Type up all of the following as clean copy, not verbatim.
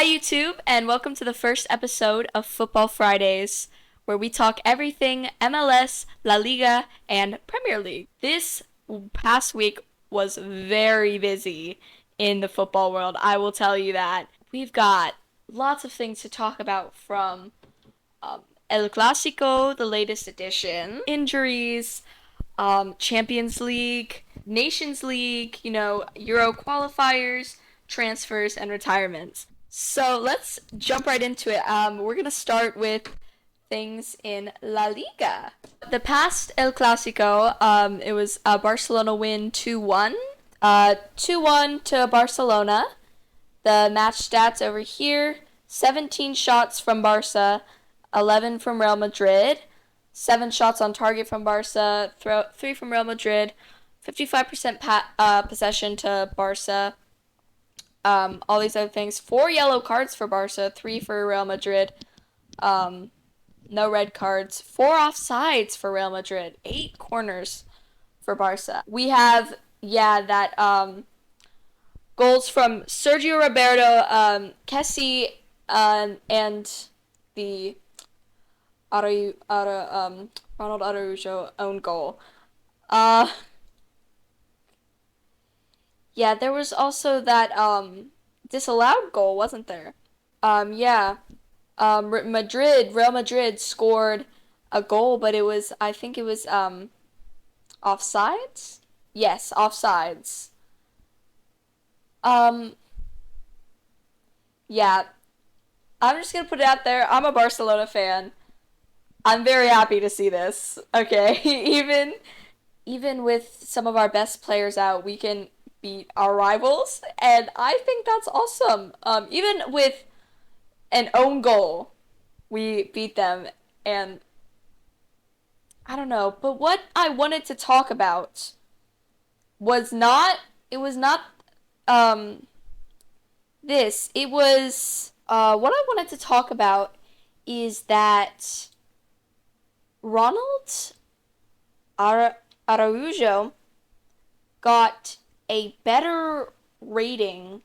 Hi, YouTube, and welcome to the first episode of Football Fridays, where we talk everything MLS, La Liga, and Premier League. This past week was very busy in the football world, I will tell you that. We've got lots of things to talk about from El Clasico, the latest edition, injuries, Champions League, Nations League, Euro qualifiers, transfers, and retirements. So let's jump right into it. We're going to start with things in La Liga. The past El Clasico, it was a Barcelona win 2-1. 2-1 to Barcelona. The match stats over here, 17 shots from Barca, 11 from Real Madrid, 7 shots on target from Barca, 3 from Real Madrid, 55% possession to Barca, all these other things. 4 yellow cards for Barca, 3 for Real Madrid, no red cards, 4 offsides for Real Madrid, 8 corners for Barca. We have, goals from Sergio Roberto, Kessie, and the Ronald Araujo own goal. There was also that disallowed goal, wasn't there? Real Madrid scored a goal, but I think it was offsides? Yes, offsides. Yeah, I'm just gonna put it out there. I'm a Barcelona fan. I'm very happy to see this. Okay, even with some of our best players out, we can beat our rivals, and I think that's awesome. Even with an own goal, we beat them, and I don't know. But what I wanted to talk about was not. It was not this. It was what I wanted to talk about is that Ronald Araujo got a better rating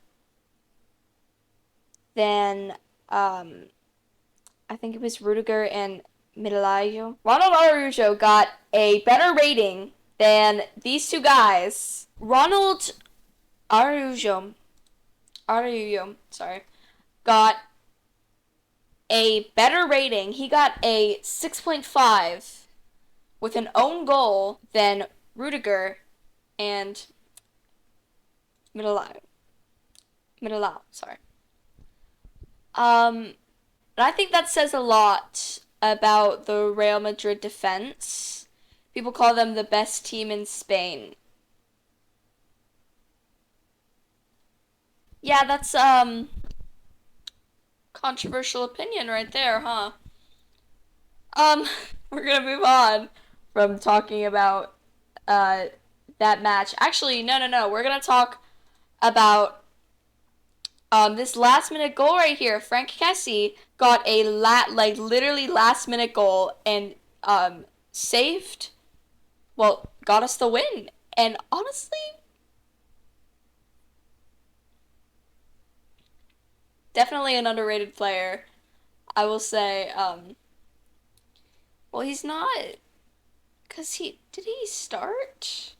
than I think it was Rudiger and Midelayo. Ronald Araujo got a better rating than these two guys. Ronald Araujo, got a better rating. He got a 6.5 with an own goal than Rudiger and Midelayo, sorry. And I think that says a lot about the Real Madrid defense. People call them the best team in Spain. Yeah, that's controversial opinion right there, huh? We're gonna move on from talking about that match. Actually, no. We're gonna talk about this last minute goal right here. Frank Kessie got a literally last minute goal and saved, got us the win. And honestly, definitely an underrated player. I will say, he's not, cause did he start?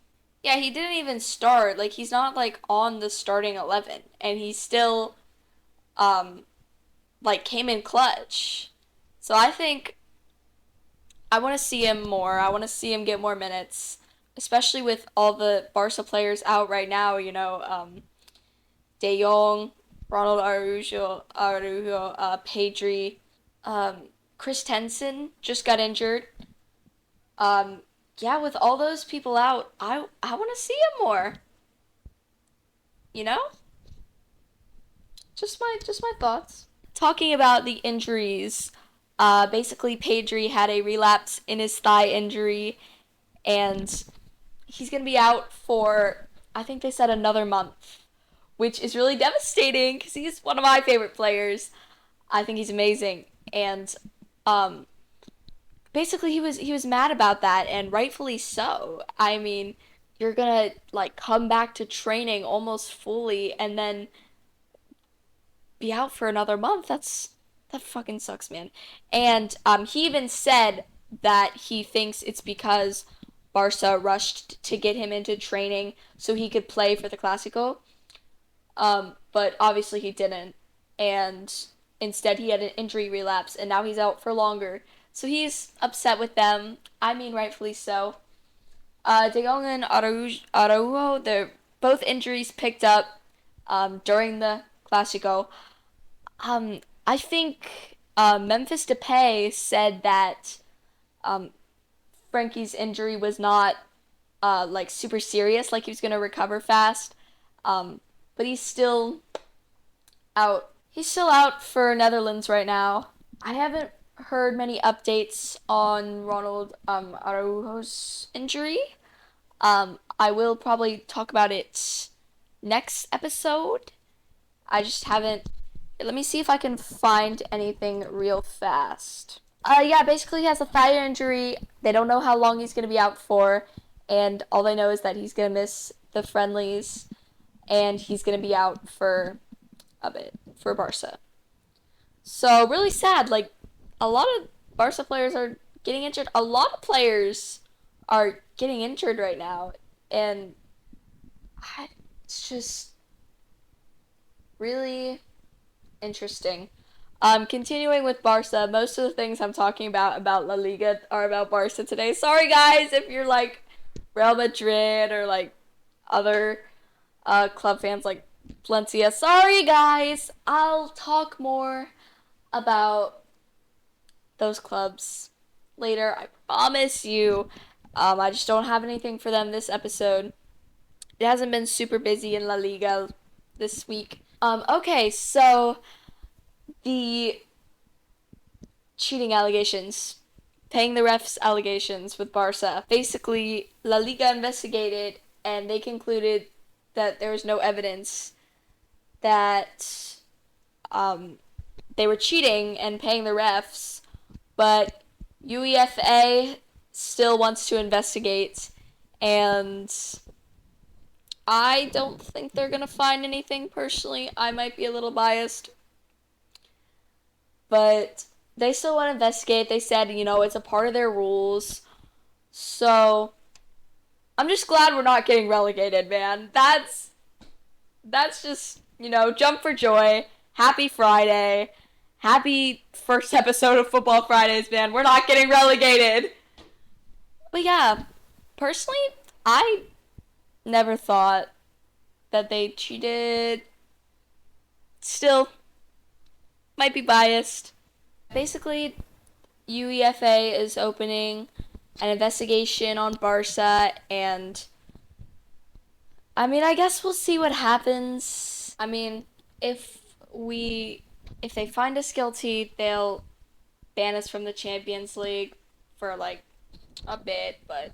Yeah, he didn't even start. Like, he's not like on the starting 11, and he still, came in clutch. So I think I want to see him more. I want to see him get more minutes, especially with all the Barca players out right now. De Jong, Ronald Araujo, Pedri, Christensen just got injured. With all those people out, I want to see him more. You know, just my thoughts. Talking about the injuries, basically Pedri had a relapse in his thigh injury, and he's gonna be out for, I think they said, another month, which is really devastating because he's one of my favorite players. I think he's amazing, and basically he was mad about that, and rightfully so. I mean, you're gonna come back to training almost fully and then be out for another month. That fucking sucks, man. And he even said that he thinks it's because Barca rushed to get him into training so he could play for the Clasico. But obviously he didn't, and instead he had an injury relapse, and now he's out for longer. So he's upset with them. I mean, rightfully so. De Jong and Araujo, they're both injuries picked up during the Clasico. I think Memphis Depay said that um, Frankie's injury was not like super serious, like he was gonna recover fast. But he's still out. He's still out for Netherlands right now. I haven't heard many updates on Ronald Araujo's injury. I will probably talk about it next episode. I just haven't. Let me see if I can find anything real fast. Yeah, basically he has a thigh injury. They don't know how long he's gonna be out for, and all they know is that he's gonna miss the friendlies, and he's gonna be out for a bit for Barca. So really sad. Like a lot of Barca players are getting injured. A lot of players are getting injured right now, and it's just really interesting. Continuing with Barca, most of the things I'm talking about La Liga are about Barca today. Sorry guys if you're like Real Madrid or like other club fans like Valencia. Sorry guys. I'll talk more about those clubs later. I promise you. I just don't have anything for them this episode. It hasn't been super busy in La Liga this week. Okay, so the cheating allegations, paying the refs allegations with Barca. Basically, La Liga investigated and they concluded that there was no evidence that they were cheating and paying the refs, but UEFA still wants to investigate, and I don't think they're gonna find anything personally. I might be a little biased, but they still want to investigate. They said, it's a part of their rules. So I'm just glad we're not getting relegated, man. That's just, jump for joy. Happy Friday. Happy first episode of Football Fridays, man. We're not getting relegated. But yeah, personally, I never thought that they cheated. Still, might be biased. Basically, UEFA is opening an investigation on Barca, and I mean, I guess we'll see what happens. I mean, if they find us guilty, they'll ban us from the Champions League for like a bit, but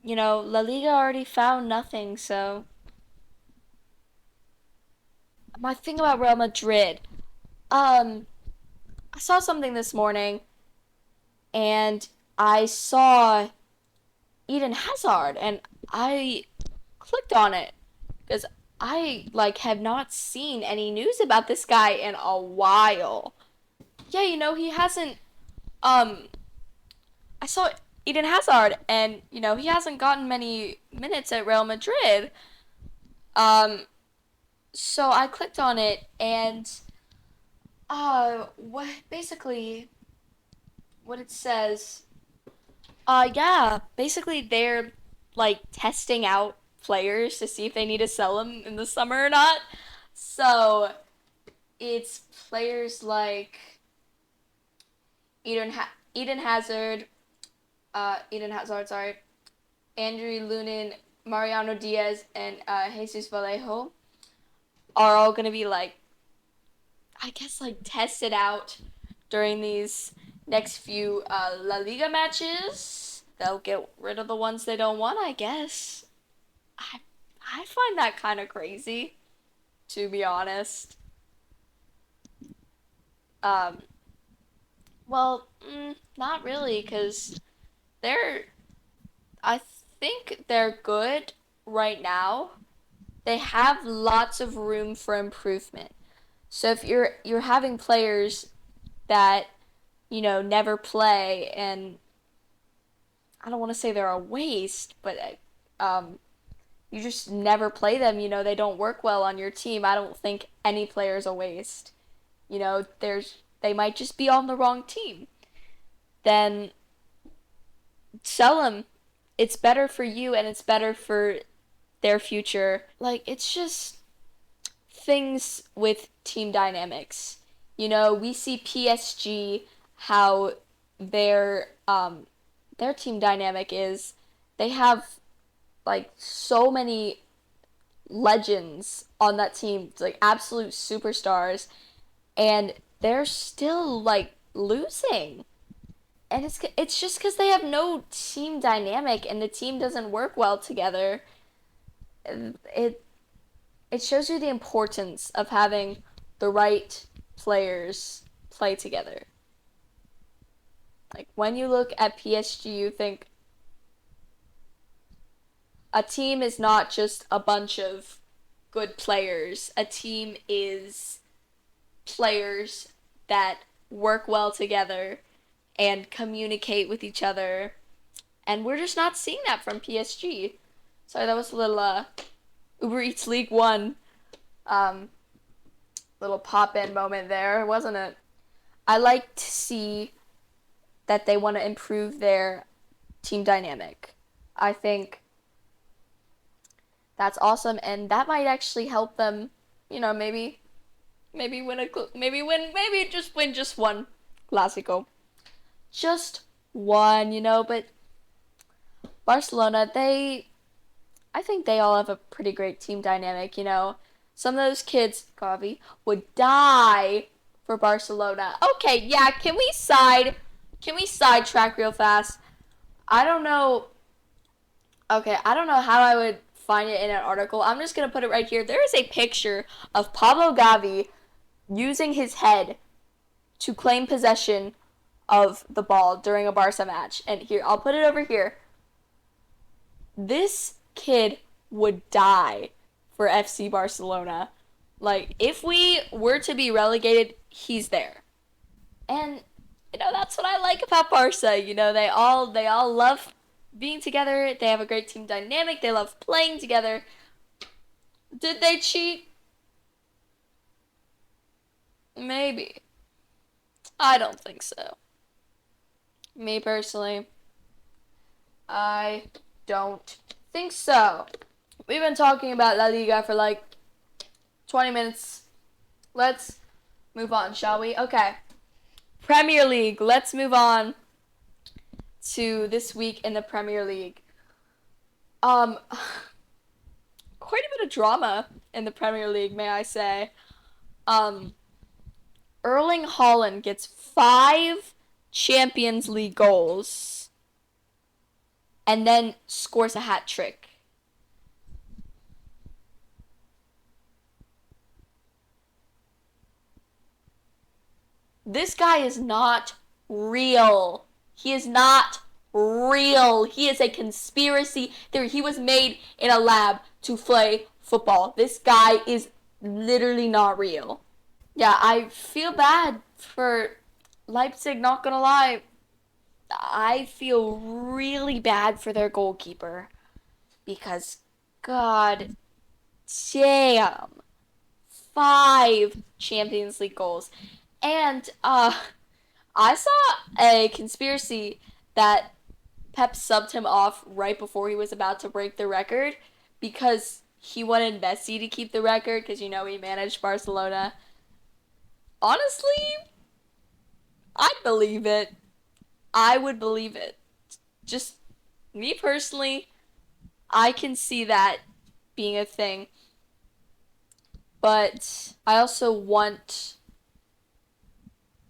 La Liga already found nothing, so my thing about Real Madrid. I saw something this morning, and I saw Eden Hazard, and I clicked on it because I have not seen any news about this guy in a while. Yeah, he hasn't. I saw Eden Hazard, and he hasn't gotten many minutes at Real Madrid. So I clicked on it, and what basically what it says. Yeah, basically they're like testing out players to see if they need to sell them in the summer or not. So it's players like Eden Hazard, sorry, Andrew Lunin, Mariano Diaz, and Jesus Vallejo are all gonna be I guess tested out during these next few La Liga matches. They'll get rid of the ones they don't want, I guess. I find that kind of crazy, to be honest. Um, well, not really, because they're, I think they're good right now. They have lots of room for improvement. So if you're having players that, never play, and I don't want to say they're a waste, but you just never play them, they don't work well on your team. I don't think any player is a waste. They might just be on the wrong team. Then sell them. It's better for you and it's better for their future. Like, it's just things with team dynamics. We see PSG, how their team dynamic is. They have like so many legends on that team, like absolute superstars, and they're still like losing. And it's just because they have no team dynamic and the team doesn't work well together. It it shows you the importance of having the right players play together. Like when you look at PSG, you think a team is not just a bunch of good players. A team is players that work well together and communicate with each other. And we're just not seeing that from PSG. Sorry, that was a little Uber Eats League One little pop-in moment there, wasn't it? I like to see that they want to improve their team dynamic. I think that's awesome, and that might actually help them, maybe win just one Clasico. Just one, but Barcelona, I think they all have a pretty great team dynamic, Some of those kids, Gavi, would die for Barcelona. Okay, yeah, can we sidetrack real fast? I don't know. Okay, I don't know how I would find it in an article. I'm just going to put it right here. There is a picture of Pablo Gavi using his head to claim possession of the ball during a Barca match. And here, I'll put it over here. This kid would die for FC Barcelona. Like, if we were to be relegated, he's there. And that's what I like about Barca. They all love being together. They have a great team dynamic. They love playing together. Did they cheat? Maybe. I don't think so. Me personally, I don't think so. We've been talking about La Liga for like 20 minutes. Let's move on, shall we? Okay. Premier League. Let's move on to this week in the Premier League. Quite a bit of drama in the Premier League, may I say. Erling Haaland gets 5 Champions League goals and then scores a hat trick. This guy is not real. He is not real. He is a conspiracy theory. He was made in a lab to play football. This guy is literally not real. Yeah, I feel bad for Leipzig, not gonna lie. I feel really bad for their goalkeeper because, god damn, 5 Champions League goals. And I saw a conspiracy that Pep subbed him off right before he was about to break the record because he wanted Messi to keep the record because he managed Barcelona. Honestly, I'd believe it. I would believe it. Just me personally, I can see that being a thing. But I also want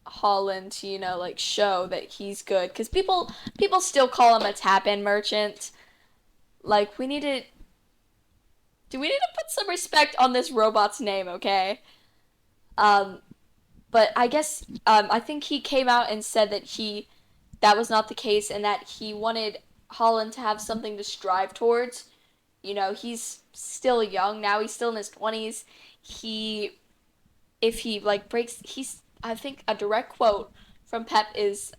Haaland to, show that he's good. Because people still call him a tap-in merchant. Like, we need to put some respect on this robot's name, okay? But I guess, I think he came out and said that was not the case and that he wanted Haaland to have something to strive towards. He's still young now. He's still in his 20s. He if he like breaks, I think a direct quote from Pep is,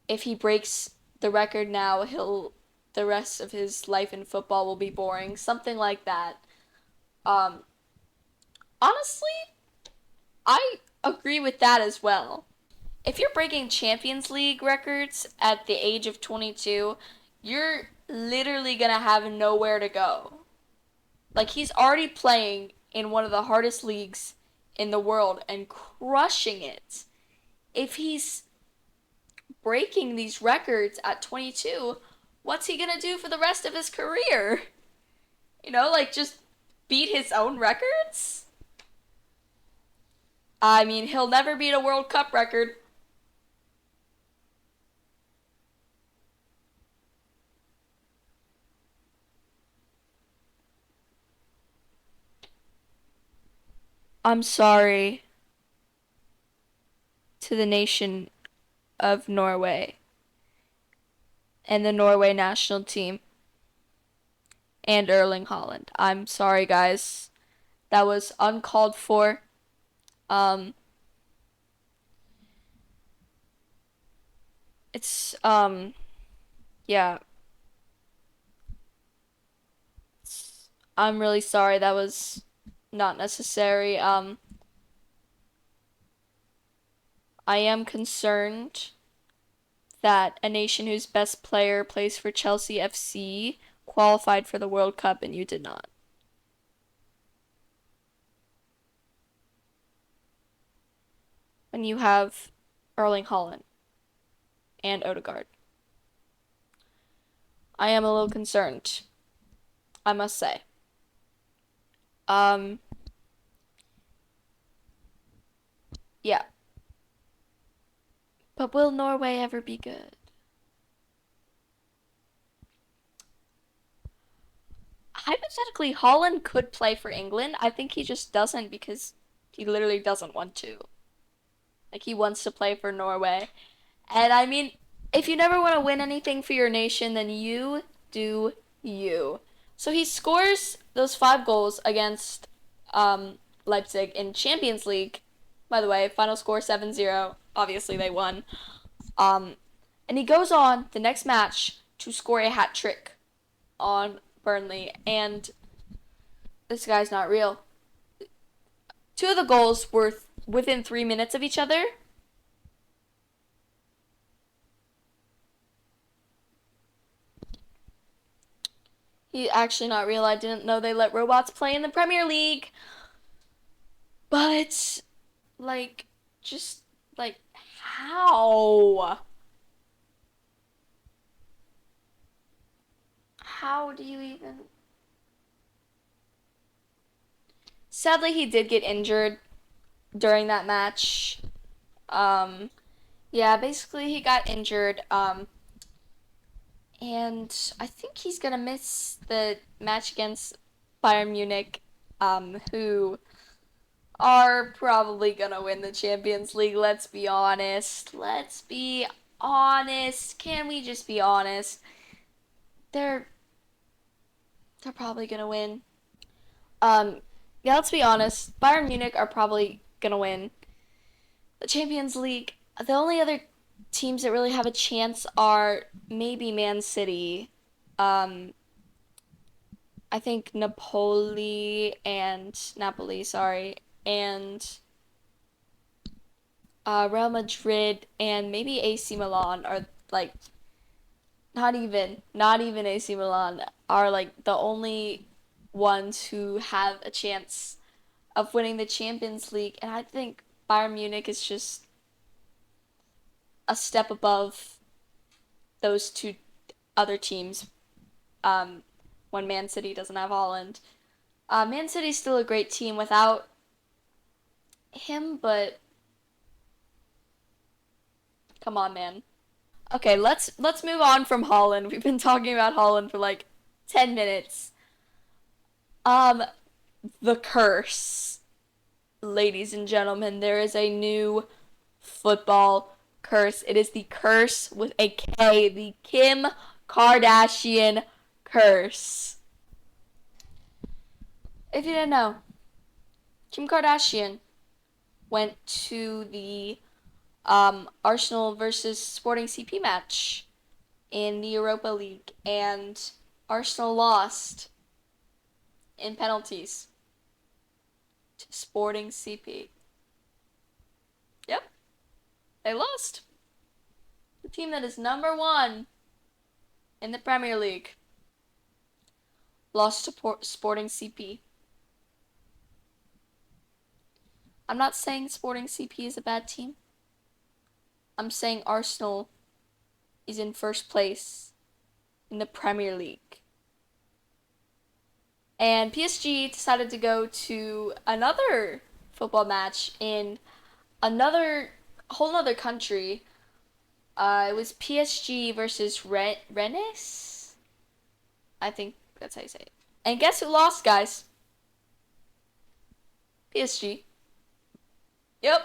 if he breaks the record now, the rest of his life in football will be boring, something like that. Um, Honestly, I agree with that as well. If you're breaking Champions League records at the age of 22, you're literally gonna have nowhere to go. Like, he's already playing in one of the hardest leagues in the world and crushing it. If he's breaking these records at 22, what's he gonna do for the rest of his career? Like, just beat his own records? I mean, he'll never beat a World Cup record. I'm sorry to the nation of Norway and the Norway national team and Erling Haaland. I'm sorry, guys. That was uncalled for. Um, it's, yeah. I'm really sorry. That was not necessary. I am concerned that a nation whose best player plays for Chelsea FC qualified for the World Cup and you did not. When you have Erling Haaland and Odegaard. I am a little concerned, I must say. Um, yeah. But will Norway ever be good? Hypothetically, Haaland could play for England. I think he just doesn't because he literally doesn't want to. Like, he wants to play for Norway. And I mean, if you never want to win anything for your nation, then you do you. So he scores those 5 goals against Leipzig in Champions League. By the way, final score 7-0. Obviously, they won. And he goes on the next match to score a hat trick on Burnley. And this guy's not real. 2 of the goals were within 3 minutes of each other. He actually not real. I didn't know they let robots play in the Premier League. But, like, just, like, how? How do you even... Sadly, he did get injured during that match. Yeah, basically he got injured. And I think he's gonna miss the match against Bayern Munich, who are probably gonna win the Champions League. Let's be honest. Let's be honest. Can we just be honest? They're they're probably gonna win. Yeah, let's be honest. Bayern Munich are probably gonna win the Champions League. The only other teams that really have a chance are maybe Man City. Um, I think Napoli, sorry, and Real Madrid and maybe AC Milan are like not even AC Milan are like the only ones who have a chance of winning the Champions League, and I think Bayern Munich is just a step above those 2 other teams. Um, when Man City doesn't have Haaland, Man City's still a great team without him, but come on, man. Okay, let's move on from Haaland. We've been talking about Haaland for like 10 minutes. Um, the curse. Ladies and gentlemen, there is a new football curse. It is the curse with a K, the Kim Kardashian curse. If you didn't know, Kim Kardashian went to the Arsenal versus Sporting CP match in the Europa League, and Arsenal lost in penalties to Sporting CP. Yep, they lost. The team that is number 1 in the Premier League lost to Sporting CP. I'm not saying Sporting CP is a bad team. I'm saying Arsenal is in first place in the Premier League. And PSG decided to go to another football match in whole other country. It was PSG versus Rennes? I think that's how you say it. And guess who lost, guys? PSG. Yep.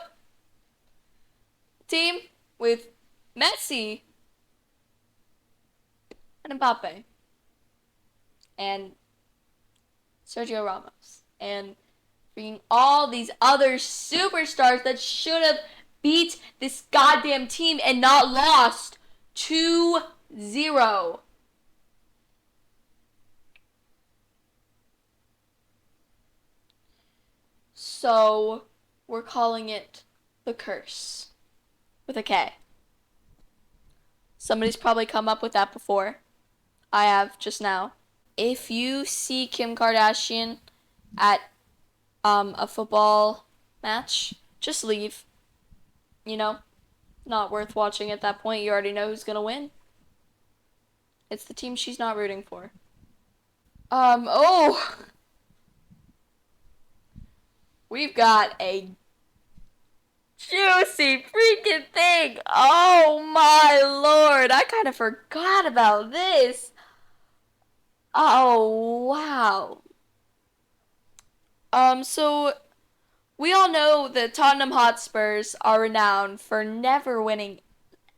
Team with Messi and Mbappe and Sergio Ramos and bringing all these other superstars that should have beat this goddamn team and not lost 2-0. So we're calling it the Kurse with a K. Somebody's probably come up with that before. I have just now. If you see Kim Kardashian at a football match, just leave. You know, not worth watching at that point. You already know who's gonna win. It's the team she's not rooting for. Oh, we've got a juicy freaking thing. Oh my lord, I kind of forgot about this. Oh wow. So we all know that Tottenham Hotspurs are renowned for never winning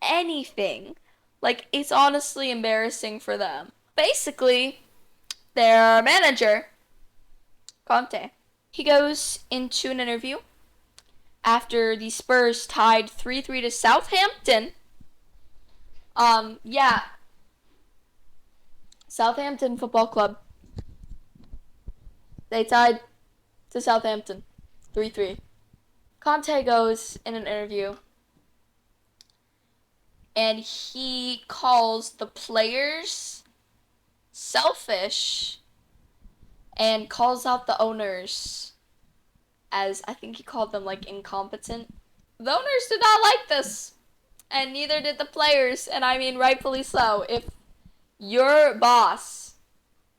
anything. Like, it's honestly embarrassing for them. Basically, their manager, Conte, he goes into an interview after the Spurs tied 3-3 to Southampton. Yeah. Southampton Football Club. They tied to Southampton 3-3. Conte goes in an interview and he calls the players selfish and calls out the owners as, I think he called them, like, incompetent. The owners did not like this, and neither did the players, and I mean rightfully so. If your boss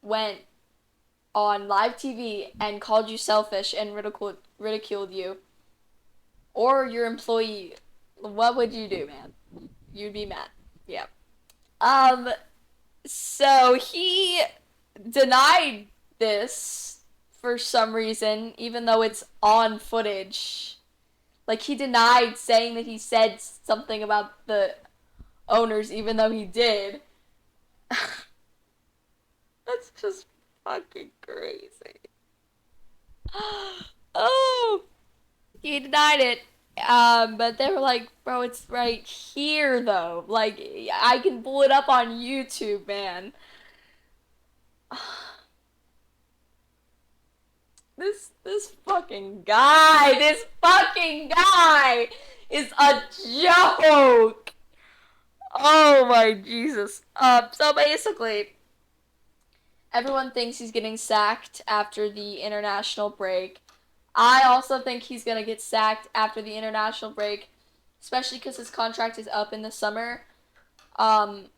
went on live TV and called you selfish and ridiculed you, or your employee, what would you do, man? You'd be mad. Yeah. So he denied this for some reason, even though it's on footage. Like, he denied saying that he said something about the owners, even though he did. That's just fucking crazy. Oh! He denied it. But they were like, bro, it's right here, though. Like, I can pull it up on YouTube, man. This fucking guy is a joke. Oh my Jesus. So basically, everyone thinks he's getting sacked after the international break. I also think he's gonna get sacked after the international break, especially because his contract is up in the summer. I'm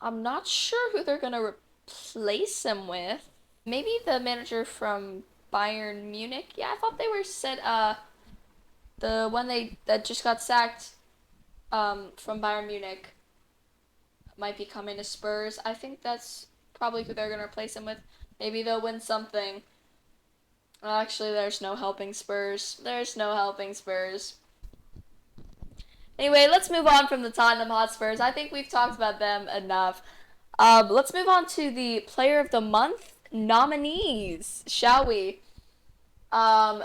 not sure who they're gonna replace him with. Maybe the manager from Bayern Munich. Yeah, I thought they were said the one that just got sacked from Bayern Munich might be coming to Spurs. I think that's probably who they're gonna replace him with. Maybe they'll win something. Actually, there's no helping Spurs. There's no helping Spurs. Anyway, let's move on from the Tottenham Hotspurs. I think we've talked about them enough. Let's move on to the Player of the Month nominees, shall we? Um,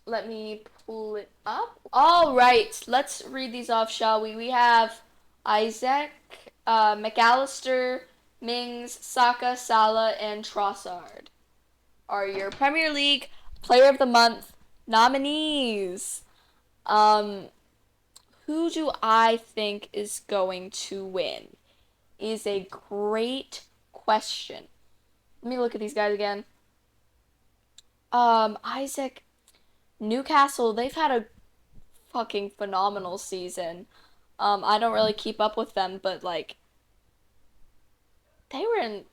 let me pull it up. All right, let's read these off, shall we? We have Isaac, McAllister, Mings, Saka, Salah, and Trossard are your Premier League Player of the Month nominees. Um, who do I think is going to win? Is a great question. Let me look at these guys again. Isaac, Newcastle, they've had a fucking phenomenal season. I don't really keep up with them, but like they were in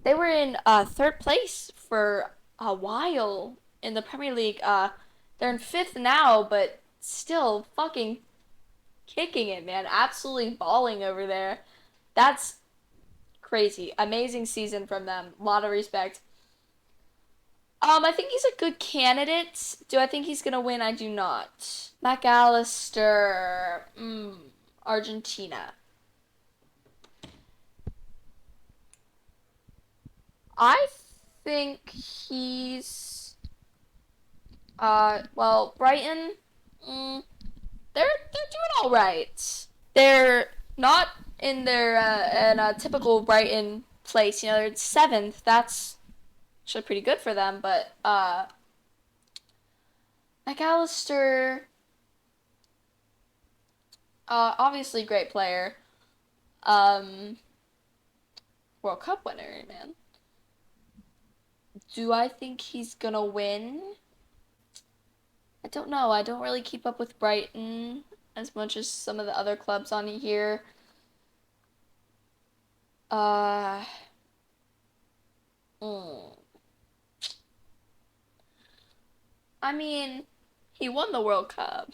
they were in third place for a while in the Premier League. They're in fifth now, but still fucking kicking it, man. Absolutely balling over there. That's crazy. Amazing season from them. A lot of respect. I think he's a good candidate. Do I think he's gonna win? I do not. McAllister, Argentina. I think he's well, Brighton, they're doing all right. They're not in their in a typical Brighton place. You know, they're seventh. That's actually pretty good for them. But McAllister, obviously great player. Um, World Cup winner, man. Do I think he's gonna win? I don't know. I don't really keep up with Brighton as much as some of the other clubs on here. Uh, mm. I mean, he won the World Cup.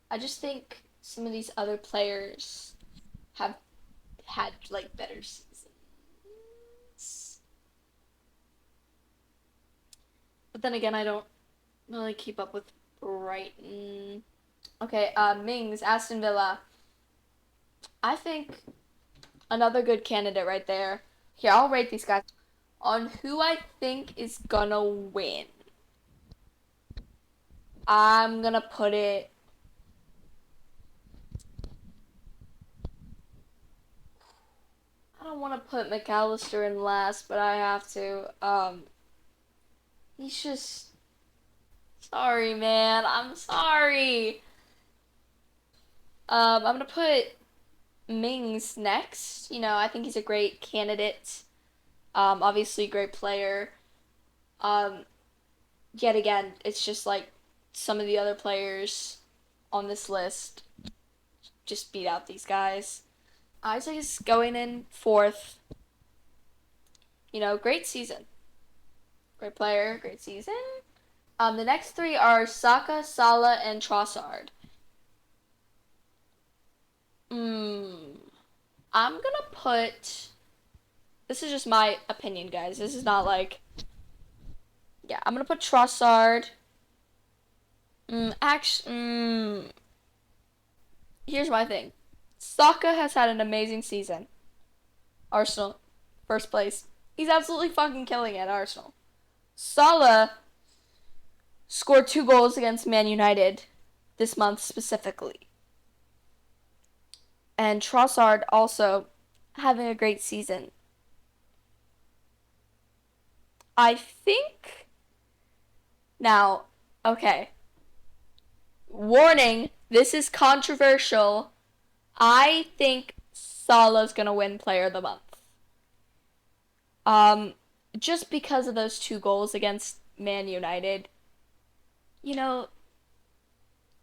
I just think some of these other players have had like better seasons. But then again, I don't really keep up with Brighton. Okay, Mings, Aston Villa. I think another good candidate right there. Here, I'll rate these guys on who I think is gonna win. I'm gonna put it. I don't want to put McAllister in last, but I have to. He's just. Sorry, man. I'm sorry. I'm gonna put Mings next. You know, I think he's a great candidate. Obviously, great player. Um, Yet again, it's just like some of the other players on this list just beat out these guys. Isaac is going in fourth. You know, great season. Great player, great season. The next three are Saka, Salah, and Trossard. I'm gonna put. This is just my opinion, guys. This is not like. Yeah, I'm gonna put Trossard. Here's my thing. Saka has had an amazing season. Arsenal, first place. He's absolutely fucking killing it at Arsenal. Salah scored 2 goals against Man United this month specifically. And Trossard also having a great season. I think now, okay. Warning, this is controversial. I think Salah's gonna win Player of the Month. Just because of those 2 goals against Man United. You know,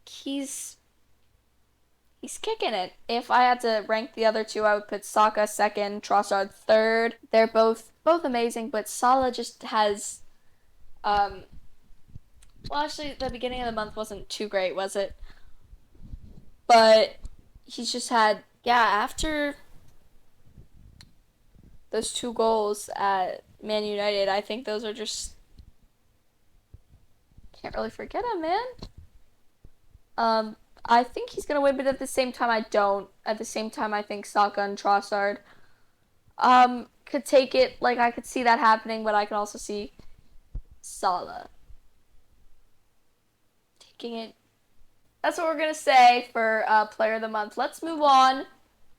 he's kicking it. If I had to rank the other two, I would put Saka second, Trossard third. They're both amazing, but Salah just has well, actually the beginning of the month wasn't too great, was it? But he's just had after those 2 goals at Man United, I think those are just can't really forget him, man. I think he's gonna win, but at the same time, I don't. At the same time, I think Saka and Trossard could take it. Like I could see that happening, but I can also see Salah. Taking it. That's what we're going to say for Player of the Month. Let's move on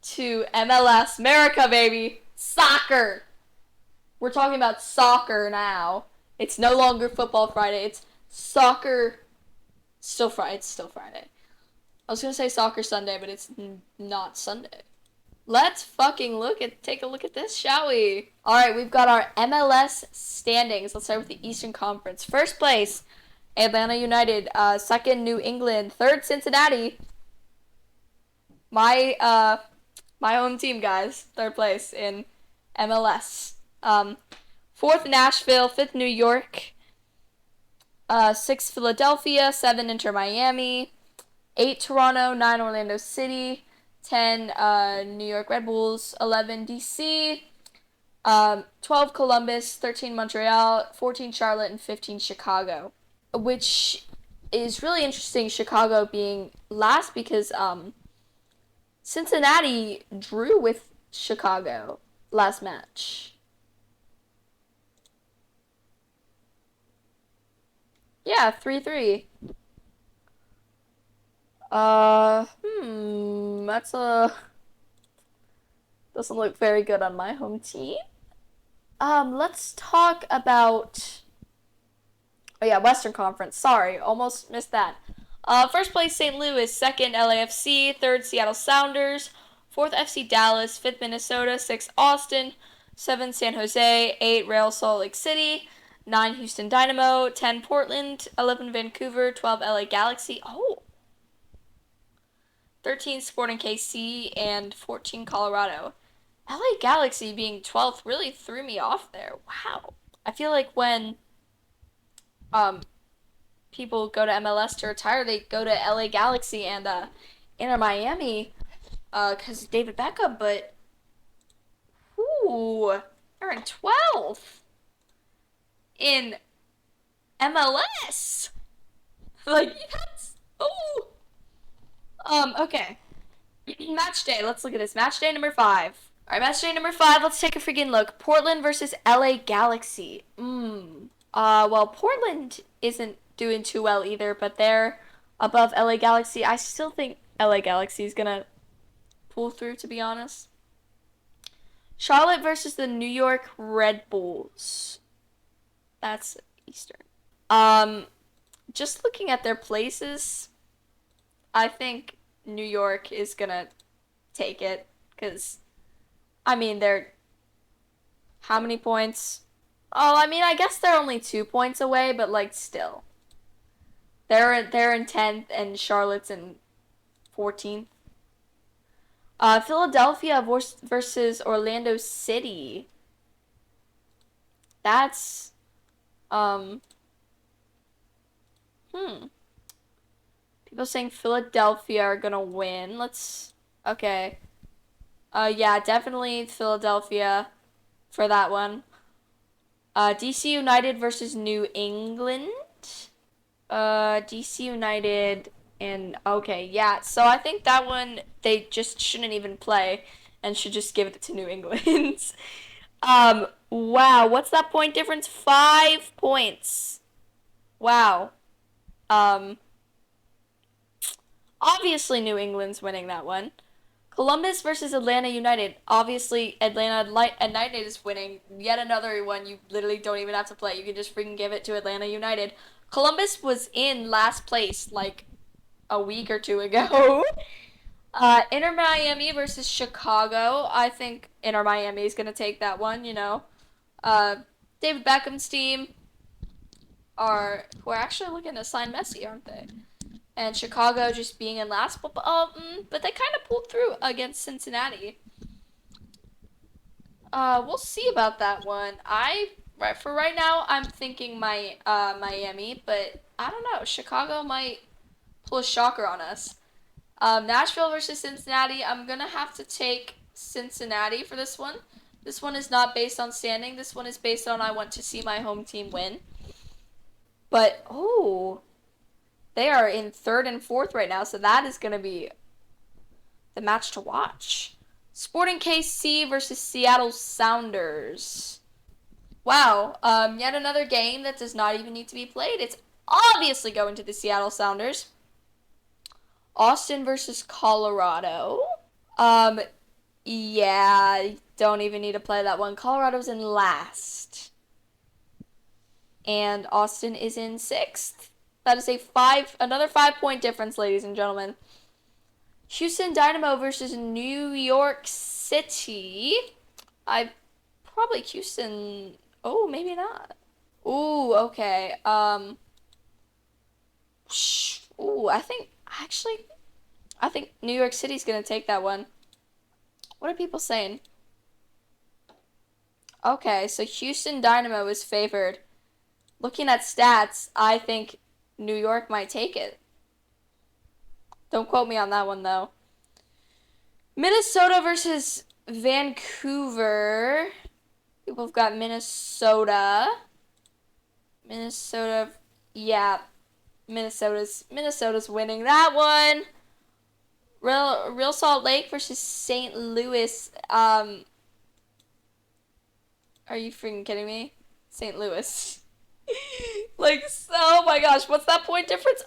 to MLS. America, baby. Soccer. We're talking about soccer now. It's no longer Football Friday. It's soccer. Still Friday. It's still Friday. I was going to say soccer Sunday, but it's not Sunday. Let's fucking take a look at this, shall we? All right, we've got our MLS standings. Let's start with the Eastern Conference. First place, Atlanta United. Second, New England. Third, Cincinnati. My home team, guys. Third place in MLS. Fourth, Nashville. Fifth, New York. Sixth, Philadelphia. 7, Inter Miami. 8, Toronto. 9, Orlando City. 10, New York Red Bulls. 11, DC. 12, Columbus. 13, Montreal. 14, Charlotte. And 15, Chicago. Which is really interesting, Chicago being last, because Cincinnati drew with Chicago last match. Yeah, 3-3. That's doesn't look very good on my home team. Let's talk about, oh yeah, Western Conference. Sorry, almost missed that. First place, St. Louis. Second, LAFC. Third, Seattle Sounders. Fourth, FC Dallas. Fifth, Minnesota. Sixth, Austin. 7, San Jose. 8, Real Salt Lake City. 9, Houston Dynamo. 10, Portland. 11, Vancouver. 12, LA Galaxy. Oh. 13, Sporting KC. And 14, Colorado. LA Galaxy being 12th really threw me off there. Wow. I feel like when people go to MLS to retire, they go to LA Galaxy and Inter Miami because David Beckham, but they're in 12th in MLS. Like, yes. Okay. Match day. Let's look at this. Match day number 5. All right, match day number 5. Let's take a freaking look. Portland versus LA Galaxy. Well, Portland isn't doing too well either, but they're above LA Galaxy. I still think LA Galaxy is gonna pull through, to be honest. Charlotte versus the New York Red Bulls. That's Eastern. Just looking at their places, I think New York is gonna take it, because, I mean, they're, how many points? Oh, I mean, I guess they're only 2 points away, but, like, still. They're in 10th, and Charlotte's in 14th. Philadelphia versus Orlando City. That's, people saying Philadelphia are gonna win. Okay. Yeah, definitely Philadelphia for that one. DC United versus New England. DC United and, okay, yeah. So I think that one, they just shouldn't even play and should just give it to New England. Wow, what's that point difference? 5 points. Wow. Obviously New England's winning that one. Columbus versus Atlanta United. Obviously, Atlanta United is winning. Yet another one you literally don't even have to play. You can just freaking give it to Atlanta United. Columbus was in last place like a week or 2 ago. Inter Miami versus Chicago. I think Inter Miami is going to take that one, you know. David Beckham's team who are actually looking to sign Messi, aren't they? And Chicago just being in last, but they kind of pulled through against Cincinnati. We'll see about that one. For right now, I'm thinking Miami, but I don't know. Chicago might pull a shocker on us. Nashville versus Cincinnati. I'm gonna have to take Cincinnati for this one. This one is not based on standing. This one is based on I want to see my home team win. But they are in 3rd and 4th right now, so that is going to be the match to watch. Sporting KC versus Seattle Sounders. Wow. Yet another game that does not even need to be played. It's obviously going to the Seattle Sounders. Austin versus Colorado. Um, yeah, don't even need to play that one. Colorado's in last. And Austin is in sixth. That is another 5-point difference, ladies and gentlemen. Houston Dynamo versus New York City. I probably Houston. Oh, maybe not. Ooh, okay. Ooh, I think New York City's gonna take that one. What are people saying? Okay, so Houston Dynamo is favored. Looking at stats, I think New York might take it. Don't quote me on that one, though. Minnesota versus Vancouver. We've got Minnesota. Yeah, Minnesota's winning that one. Real Salt Lake versus St. Louis. Are you freaking kidding me? St. Louis. Like, oh my gosh, what's that point difference?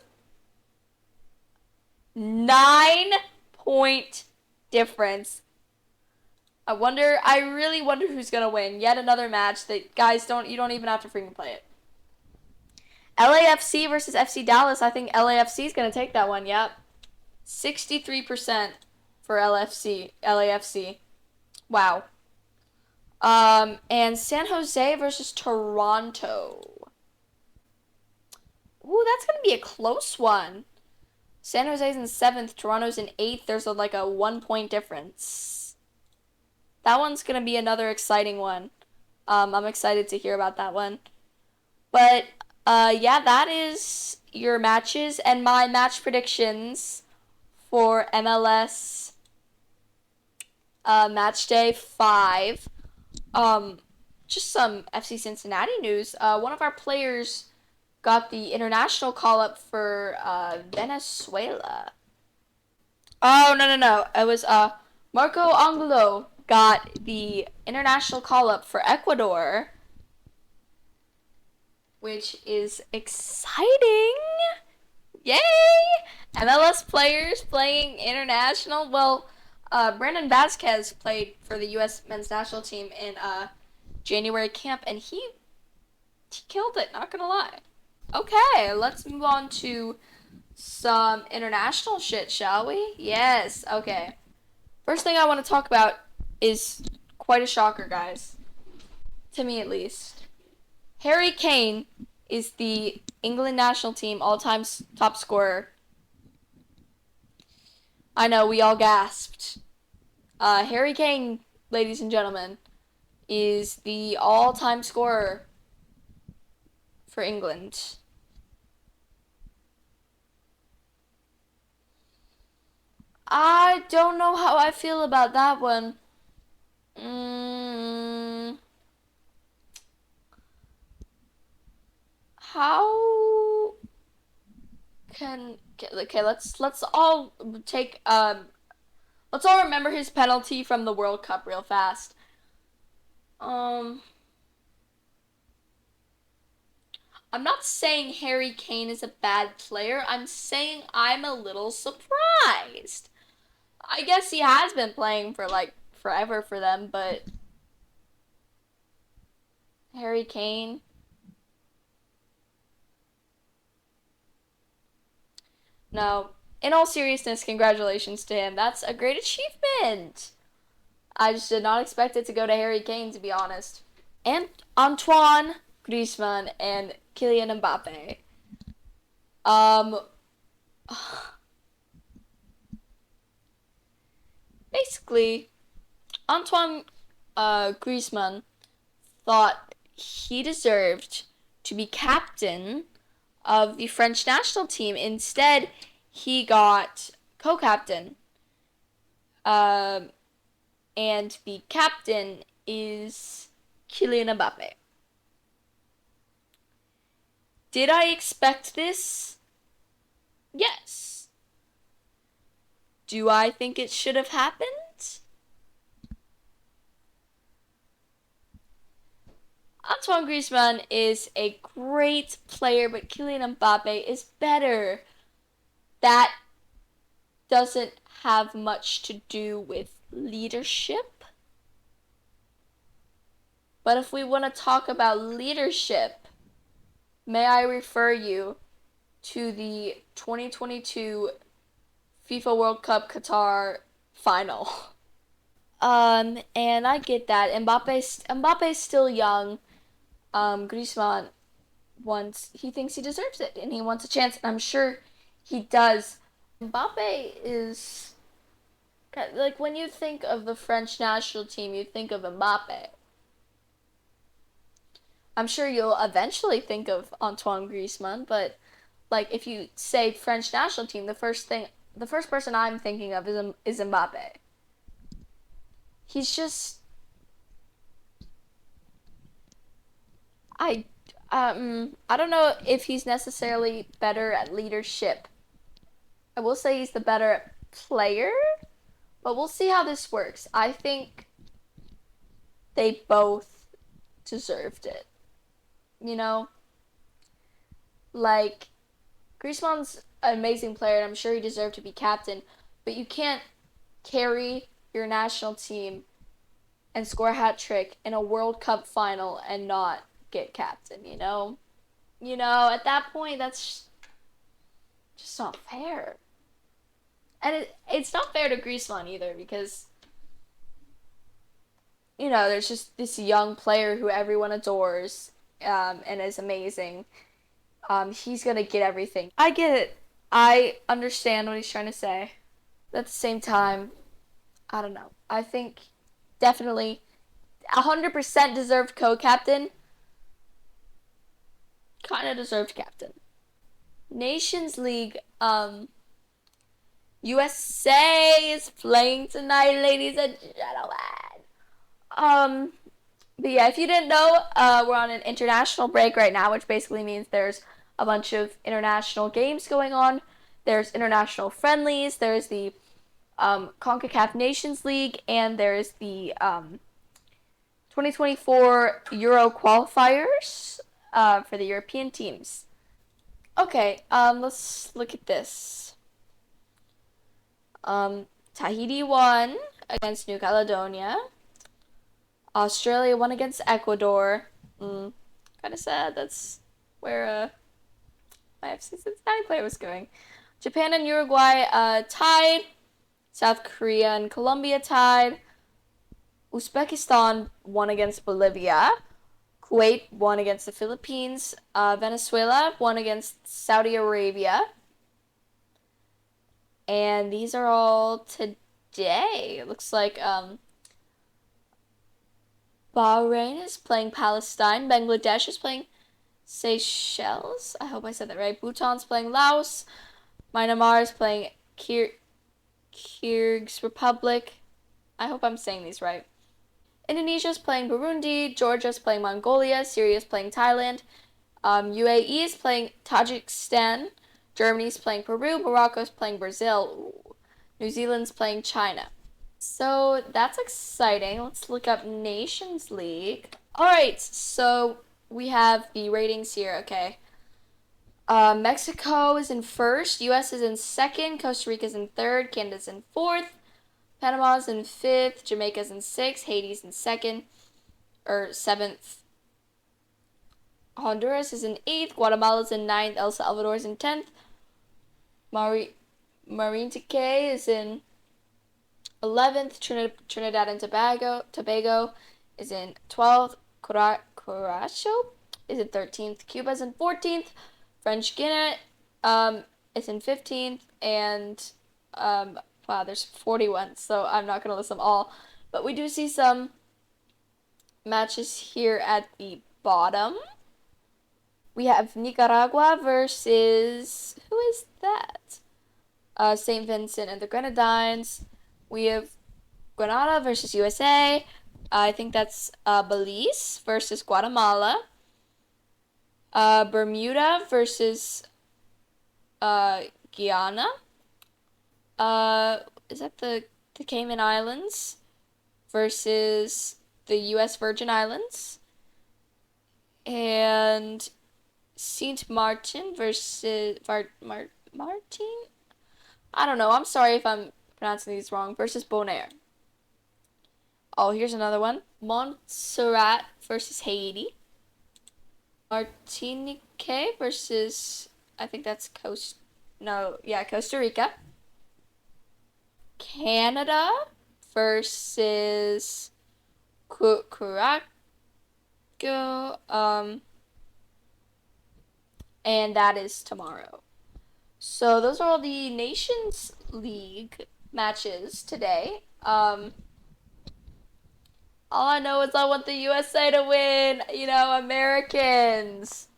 9-point difference. I really wonder who's gonna win. Yet another match that, guys, you don't even have to freaking play it. LAFC versus FC Dallas. I think LAFC is gonna take that one. Yep. 63% for LAFC. Wow. And San Jose versus Toronto. Ooh, that's gonna be a close one. San Jose's in 7th, Toronto's in 8th. There's like a 1-point difference. That one's gonna be another exciting one. I'm excited to hear about that one. But yeah, that is your matches and my match predictions for MLS match day 5. Just some FC Cincinnati news. One of our players got the international call-up for Venezuela. Oh, no. It was Marco Angulo got the international call-up for Ecuador, which is exciting. Yay! MLS players playing international. Well, Brandon Vasquez played for the U.S. men's national team in January camp, and he killed it, not gonna lie. Okay, let's move on to some international shit, shall we? Yes, okay. First thing I want to talk about is quite a shocker, guys. To me, at least. Harry Kane is the England national team all-time top scorer. I know, we all gasped. Harry Kane, ladies and gentlemen, is the all-time scorer for England. I don't know how I feel about that one. How okay, let's all take let's all remember his penalty from the World Cup real fast. I'm not saying Harry Kane is a bad player. I'm saying I'm a little surprised. I guess he has been playing for like forever for them, but Harry Kane. No, in all seriousness, congratulations to him. That's a great achievement. I just did not expect it to go to Harry Kane, to be honest. And Antoine, Griezmann, and Kylian Mbappe. Basically, Antoine Griezmann thought he deserved to be captain of the French national team. Instead, he got co-captain. And the captain is Kylian Mbappe. Did I expect this? Yes. Do I think it should have happened? Antoine Griezmann is a great player, but Kylian Mbappe is better. That doesn't have much to do with leadership. But if we want to talk about leadership, may I refer you to the 2022 FIFA World Cup Qatar final. And I get that Mbappe's still young. Griezmann he thinks he deserves it and he wants a chance, and I'm sure he does. Mbappe is like, when you think of the French national team, you think of Mbappe. I'm sure you'll eventually think of Antoine Griezmann, but like, if you say French national team, the first person I'm thinking of is Mbappe. He's just I I don't know if he's necessarily better at leadership. I will say he's the better player, but we'll see how this works. I think they both deserved it. You know, like, Griezmann's an amazing player, and I'm sure he deserved to be captain, but you can't carry your national team and score a hat trick in a World Cup final and not get captain, you know? At that point, that's just not fair. And it's not fair to Griezmann either, because, there's just this young player who everyone adores, and is amazing. He's gonna get everything. I get it. I understand what he's trying to say. But at the same time, I don't know. I think definitely 100% deserved co-captain. Kind of deserved captain. Nations League, USA is playing tonight, ladies and gentlemen. But yeah, if you didn't know, we're on an international break right now, which basically means there's a bunch of international games going on. There's international friendlies. There's the CONCACAF Nations League, and there's the 2024 Euro qualifiers for the European teams. Okay, let's look at this. Tahiti won against New Caledonia. Australia won against Ecuador. Kind of sad. That's where my FC Cincinnati player was going. Japan and Uruguay tied. South Korea and Colombia tied. Uzbekistan won against Bolivia. Kuwait won against the Philippines. Venezuela won against Saudi Arabia. And these are all today. It looks like Bahrain is playing Palestine. Bangladesh is playing Seychelles. I hope I said that right. Bhutan's playing Laos. Myanmar is playing Kyrgyz Republic. I hope I'm saying these right. Indonesia's playing Burundi. Georgia's playing Mongolia. Syria's playing Thailand. UAE is playing Tajikistan. Germany's playing Peru. Morocco's playing Brazil. New Zealand's playing China. So that's exciting. Let's look up Nations League. Alright, so we have the ratings here, okay. Mexico is in first, US is in second, Costa Rica is in third, Canada's in fourth, Panama's in fifth, Jamaica's in sixth, Haiti's in seventh, Honduras is in eighth, Guatemala's in ninth, El Salvador's in 10th, Marintique is in 11th, Trinidad and Tobago is in 12th, Curacao is in 13th, Cuba's in 14th, French Guiana is in 15th, and wow, there's 41, so I'm not going to list them all, but we do see some matches here at the bottom. We have Nicaragua versus, who is that? St. Vincent and the Grenadines. We have Grenada versus USA. I think that's Belize versus Guatemala. Bermuda versus Guyana. Is that the Cayman Islands versus the U.S. Virgin Islands? And Saint Martin versus Martin. I don't know. I'm sorry if I'm pronouncing these wrong. Versus Bonaire. Oh, here's another one. Montserrat versus Haiti. Martinique versus, I think that's Costa Rica. Canada versus Curacao. And that is tomorrow. So those are all the Nations League matches today. All I know is I want the USA to win. Americans.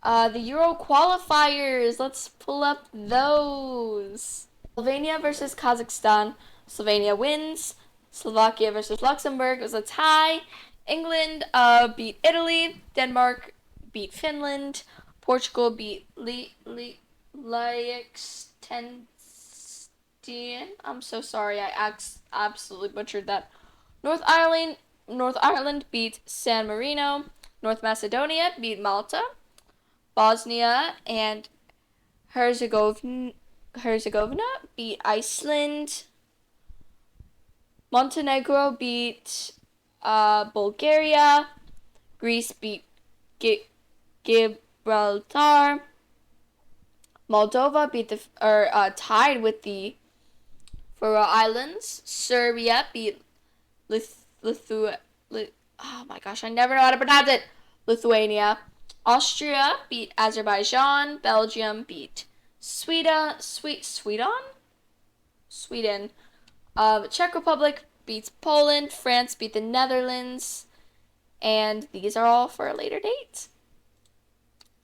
The Euro qualifiers. Let's pull up those. Slovenia versus Kazakhstan. Slovenia wins. Slovakia versus Luxembourg was a tie. England beat Italy. Denmark beat Finland. Portugal beat Liechtenstein. I'm so sorry, I absolutely butchered that. North Ireland beat San Marino. North Macedonia beat Malta. Bosnia and Herzegovina beat Iceland. Montenegro beat Bulgaria. Greece beat Gibraltar. Moldova tied with the Faroe Islands. Serbia beat oh my gosh, I never know how to pronounce it. Lithuania. Austria beat Azerbaijan. Belgium beat Sweden. Czech Republic beats Poland. France beat the Netherlands. And these are all for a later date.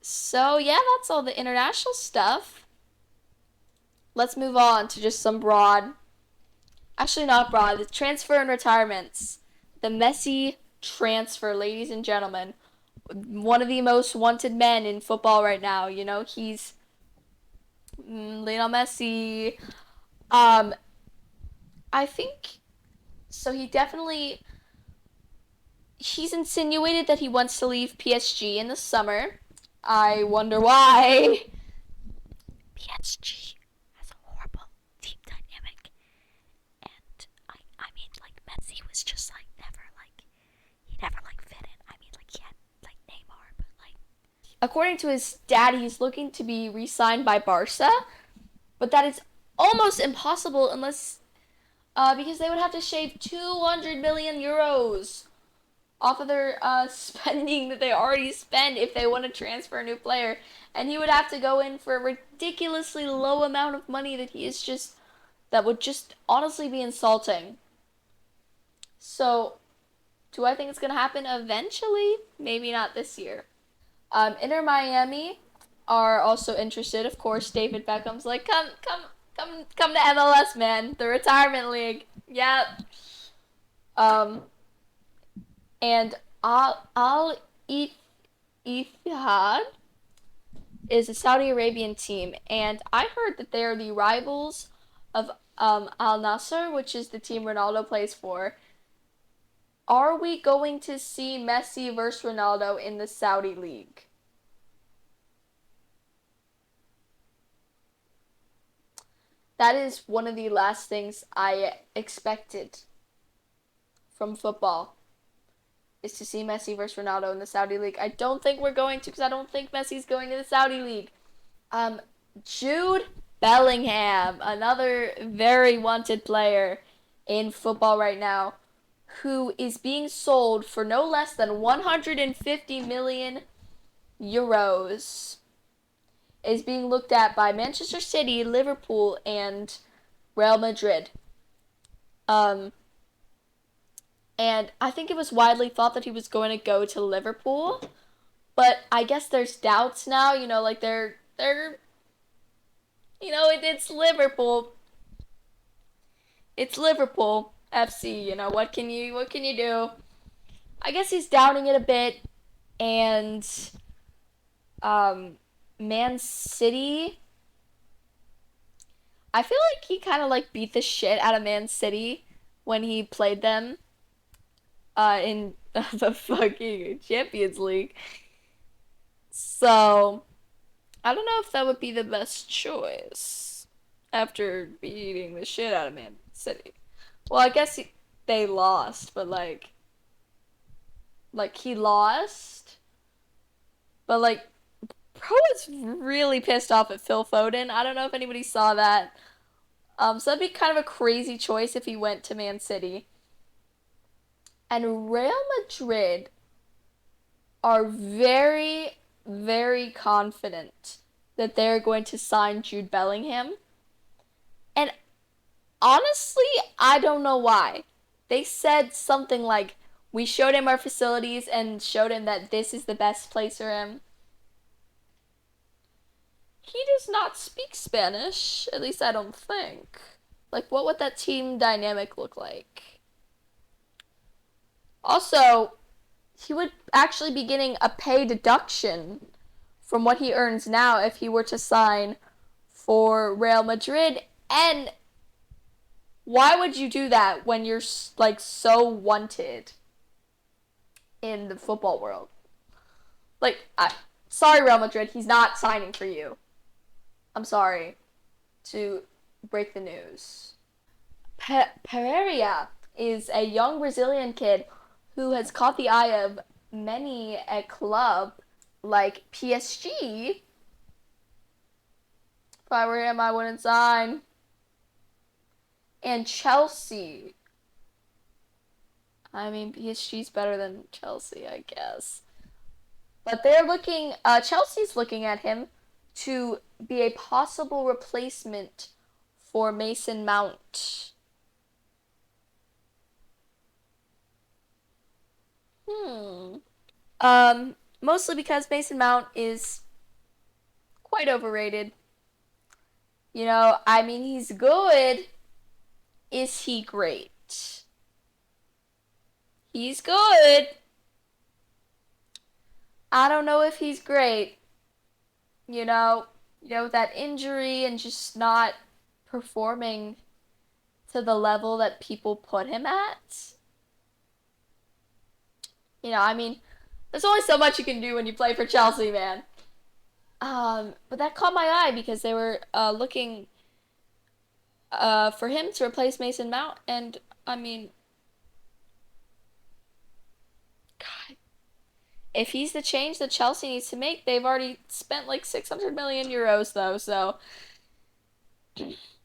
So yeah, that's all the international stuff. Let's move on to just some actually not broad, the transfer and retirements. The Messi transfer, ladies and gentlemen. One of the most wanted men in football right now. He's Lionel Messi. I think so. He's insinuated that he wants to leave PSG in the summer. I wonder why. PSG has a horrible team dynamic, and I mean, like, Messi was just like he never fit in. I mean, like, he had like Neymar, but like, according to his dad, he's looking to be re-signed by Barca, but that is almost impossible unless because they would have to shave 200 million euros off of their spending that they already spend if they want to transfer a new player. And he would have to go in for a ridiculously low amount of money that would just honestly be insulting. So, do I think it's going to happen eventually? Maybe not this year. Inter Miami are also interested. Of course, David Beckham's like, come to MLS, man. The retirement league. Yep. And Al Ittihad is a Saudi Arabian team, and I heard that they are the rivals of Al Nassr, which is the team Ronaldo plays for. Are we going to see Messi versus Ronaldo in the Saudi league? That is one of the last things I expected from football, is to see Messi versus Ronaldo in the Saudi league. I don't think we're going to, because I don't think Messi's going to the Saudi league. Jude Bellingham, another very wanted player in football right now, who is being sold for no less than 150 million euros, is being looked at by Manchester City, Liverpool, and Real Madrid. And I think it was widely thought that he was going to go to Liverpool, but I guess there's doubts now. Like they're it's Liverpool. It's Liverpool FC. What can you do? I guess he's doubting it a bit, and Man City. I feel like he kind of like beat the shit out of Man City when he played them. in the fucking Champions League. So I don't know if that would be the best choice after beating the shit out of Man City. Well, I guess they lost, but like he lost, but like Pro was really pissed off at Phil Foden. I don't know if anybody saw that. So that'd be kind of a crazy choice if he went to Man City. And Real Madrid are very, very confident that they're going to sign Jude Bellingham. And honestly, I don't know why. They said something like, we showed him our facilities and showed him that this is the best place for him. He does not speak Spanish, at least I don't think. Like, what would that team dynamic look like? Also, he would actually be getting a pay deduction from what he earns now if he were to sign for Real Madrid. And why would you do that when you're like so wanted in the football world? Like, sorry, Real Madrid, he's not signing for you. I'm sorry to break the news. Pereria is a young Brazilian kid who has caught the eye of many a club like PSG. If I were him, I wouldn't sign. And Chelsea. I mean, PSG's better than Chelsea, I guess. But Chelsea's looking at him to be a possible replacement for Mason Mount. Mostly because Mason Mount is quite overrated. You know, I mean, he's good. Is he great? He's good. I don't know if he's great. That injury and just not performing to the level that people put him at. I mean, there's only so much you can do when you play for Chelsea, man. But that caught my eye because they were looking for him to replace Mason Mount, and I mean, God, if he's the change that Chelsea needs to make, they've already spent like 600 million euros though, so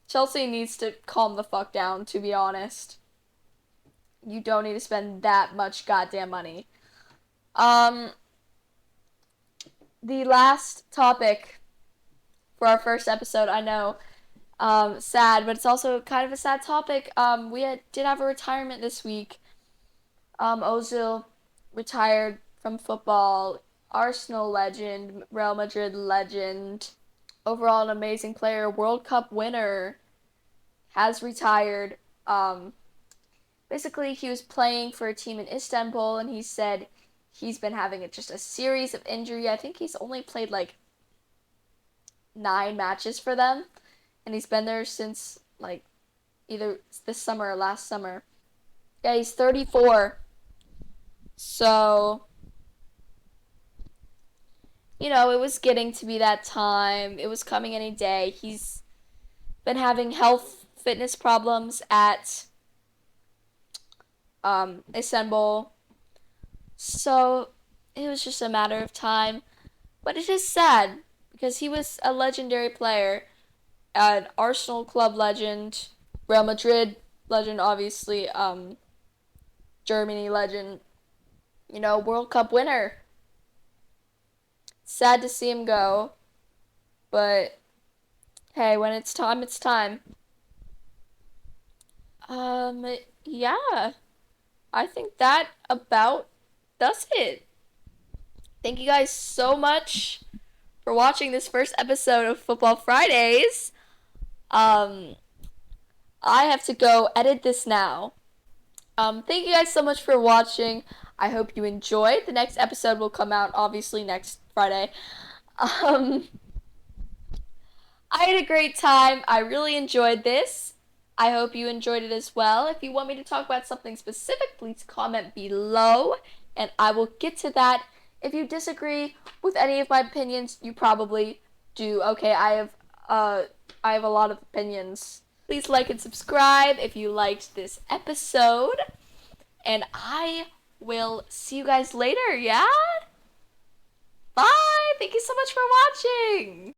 Chelsea needs to calm the fuck down, to be honest. You don't need to spend that much goddamn money. The last topic for our first episode, I know, sad, but it's also kind of a sad topic. Did have a retirement this week. Ozil retired from football. Arsenal legend, Real Madrid legend, overall an amazing player, World Cup winner, has retired. Basically, he was playing for a team in Istanbul, and he said he's been having just a series of injury. I think he's only played like 9 matches for them, and he's been there since like either this summer or last summer. Yeah, he's 34. So, it was getting to be that time. It was coming any day. He's been having fitness problems at Istanbul. So, it was just a matter of time. But it is sad because he was a legendary player, an Arsenal club legend, Real Madrid legend, obviously, Germany legend, World Cup winner. Sad to see him go, but hey, when it's time, it's time. Yeah, I think that about does it. Thank you guys so much for watching this first episode of Football Fridays. I have to go edit this now. Thank you guys so much for watching. I hope you enjoyed. The next episode will come out obviously next Friday. I had a great time. I really enjoyed this. I hope you enjoyed it as well. If you want me to talk about something specific, please comment below and I will get to that. If you disagree with any of my opinions, you probably do. Okay, I have a lot of opinions. Please like and subscribe if you liked this episode. And I will see you guys later, yeah? Bye! Thank you so much for watching!